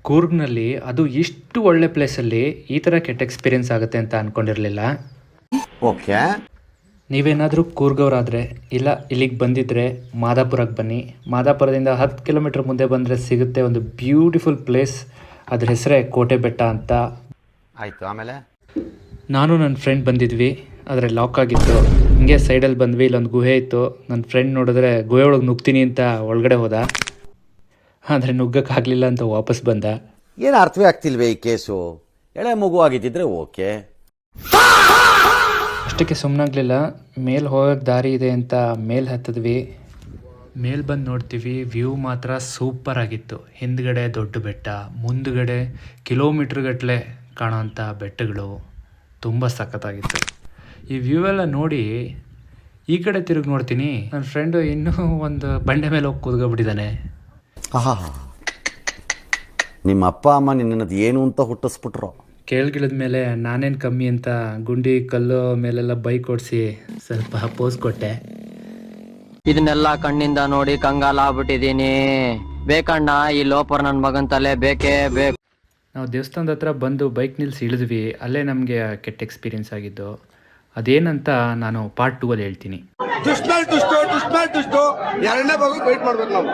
ಕೂರ್ಗ್ನಲ್ಲಿ ಅದು ಇಷ್ಟು ಒಳ್ಳೆ ಪ್ಲೇಸಲ್ಲಿ ಈ ಥರ ಕೆಟ್ಟ ಎಕ್ಸ್ಪೀರಿಯೆನ್ಸ್ ಆಗುತ್ತೆ ಅಂತ ಅಂದ್ಕೊಂಡಿರಲಿಲ್ಲ. ಓಕೆ, ನೀವೇನಾದರೂ ಕೂರ್ಗವರಾದರೆ ಇಲ್ಲ ಇಲ್ಲಿಗೆ ಬಂದಿದ್ದರೆ ಮಾದಾಪುರಕ್ಕೆ ಬನ್ನಿ. ಮಾದಾಪುರದಿಂದ 10 ಕಿಲೋಮೀಟ್ರ್ ಮುಂದೆ ಬಂದರೆ ಸಿಗುತ್ತೆ ಒಂದು ಬ್ಯೂಟಿಫುಲ್ ಪ್ಲೇಸ್. ಅದ್ರ ಹೆಸರೇ ಕೋಟೆ ಬೆಟ್ಟ ಅಂತ. ಆಯಿತು. ಆಮೇಲೆ ನಾನು ನನ್ನ ಫ್ರೆಂಡ್ ಬಂದಿದ್ವಿ, ಆದರೆ ಲಾಕ್ ಆಗಿತ್ತು. ಹಿಂಗೆ ಸೈಡಲ್ಲಿ ಬಂದ್ವಿ, ಇಲ್ಲೊಂದು ಗುಹೆ ಇತ್ತು. ನನ್ನ ಫ್ರೆಂಡ್ ನೋಡಿದ್ರೆ ಗುಹೆ ಒಳಗೆ ನುಗ್ತೀನಿ ಅಂತ ಒಳಗಡೆ ಹೋದ, ಆದರೆ ನುಗ್ಗಕ್ಕಾಗಲಿಲ್ಲ ಅಂತ ವಾಪಸ್ ಬಂದ. ಏನು ಅರ್ಥವೇ ಆಗ್ತಿಲ್ವೇ ಈ ಕೇಸು? ಎಳೆ ಮಗು ಆಗಿದ್ದಿದ್ರೆ ಓಕೆ. ಅಷ್ಟಕ್ಕೆ ಸುಮ್ಮನಾಗಲಿಲ್ಲ. ಮೇಲೆ ಹೋಗೋಕ್ಕೆ ದಾರಿ ಇದೆ ಅಂತ ಮೇಲೆ ಹತ್ತಿದ್ವಿ. ಮೇಲೆ ಬಂದು ನೋಡ್ತೀವಿ, ವ್ಯೂ ಮಾತ್ರ ಸೂಪರ್ ಆಗಿತ್ತು. ಹಿಂದ್ಗಡೆ ದೊಡ್ಡ ಬೆಟ್ಟ, ಮುಂದುಗಡೆ ಕಿಲೋಮೀಟ್ರ್ಗಟ್ಟಲೆ ಕಾಣೋವಂಥ ಬೆಟ್ಟಗಳು, ತುಂಬ ಸಖತ್ತಾಗಿತ್ತು. ಈ ವ್ಯೂ ಎಲ್ಲ ನೋಡಿ ಈ ಕಡೆ ತಿರುಗಿ ನೋಡ್ತೀನಿ, ನನ್ನ ಫ್ರೆಂಡು ಇನ್ನೂ ಒಂದು ಬಂಡೆ ಮೇಲೆ ಹೋಗಿ ಕೂತ್ಕೊಬಿಟ್ಟಿದ್ದಾನೆ. ನಿಮ್ಮ ಅಪ್ಪ ಅಮ್ಮ ನಿನ್ನದು ಏನು ಅಂತ ಹುಟ್ಟಿಸ್ಬಿಟ್ರು. ಕೇಳ್ಗಿಳಿದ ಮೇಲೆ ನಾನೇನು ಕಮ್ಮಿ ಅಂತ ಗುಂಡಿ ಕಲ್ಲು ಮೇಲೆಲ್ಲ ಬೈಕ್ ಓಡಿಸಿ ಸ್ವಲ್ಪ ಪೋಸ್ ಕೊಟ್ಟೆ. ಇದನ್ನೆಲ್ಲ ಕಣ್ಣಿಂದ ನೋಡಿ ಕಂಗಾಲ ಆಗ್ಬಿಟ್ಟಿದೀನಿ. ಬೇಕಣ್ಣ ಈ ಲೋಪರ್ ನನ್ನ ಮಗನ್ ತಲೆ ಬೇಕೇ ಬೇಕು. ನಾವು ದೇವಸ್ಥಾನದ ಹತ್ರ ಬಂದು ಬೈಕ್ ನಿಲ್ಸಿ ಇಳಿದ್ವಿ. ಅಲ್ಲೇ ನಮಗೆ ಕೆಟ್ಟ ಎಕ್ಸ್ಪೀರಿಯೆನ್ಸ್ ಆಗಿದ್ದು. ಅದೇನಂತ ನಾನು ಪಾರ್ಟ್ 2 ಅಲ್ಲಿ ಹೇಳ್ತೀನಿ. ಎರಡನೇ ಭಾಗ ವೆಯ್ಟ್ ಮಾಡ್ಬೇಕು ನಾವು.